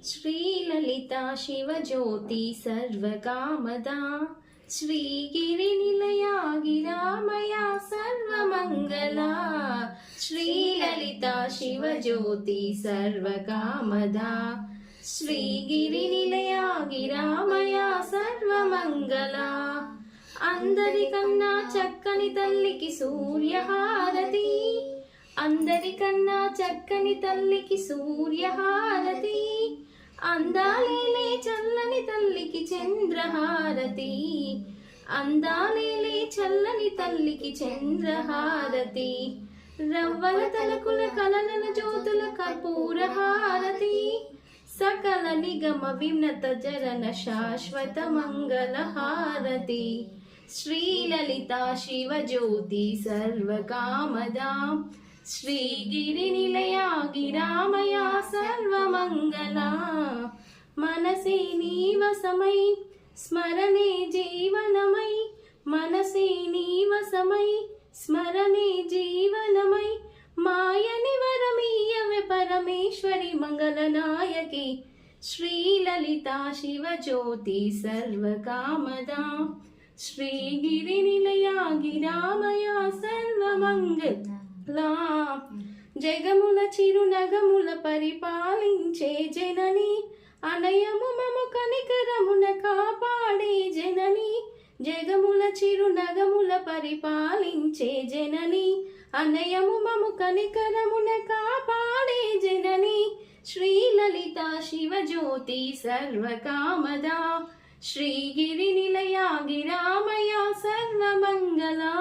श्रीललिता शिवज्योति सर्वकामदा श्रीगिरिनिलया गिरामया सर्वमङ्गला श्रीललिता शिवज्योति सर्वकामदा श्रीगिरिनिलया गिरामया सर्वमङ्गला అందరికన్నా చక్కని తల్లికి సూర్యహారతి అందరికన్నా చక్కని తల్లికి సూర్యహారతి అందాలేలే చల్లని తల్లికి చంద్రహారతి అందాలేలే చల్లని తల్లికి చంద్రహారతి రవ్వల తలకుల కలలన జ్యోతుల కర్పూరహారతి సకల నిగమ విన్నత జరన శాశ్వత మంగళహారతి श्रीललिता शिवज्योति सर्वकामदा श्रीगिरिनिलया गिरामया सर्वमङ्गला मनसे नीवसमै स्मरणे जीवनमै मनसे नीवसमै स्मरणे जीवनमै मायनि वरमीयवे परमेश्वरि मङ्गलनायकी श्रीललिता शिवज्योति सर्वकामदा श्रीगिरिनिलया गिरामया सर्वमङ्गला జగముల చిరునగముల పరిపాలించే జనని అనయము మము కనికరమున కాపాడే జనని జగముల చిరునగముల పరిపాలించే జనని అనయము మము కనికరమున కాపాడే జనని శ్రీలలితా శివజ్యోతి సర్వకామదా श्रीगिरिनिलया गिरामया सर्वमङ्गला।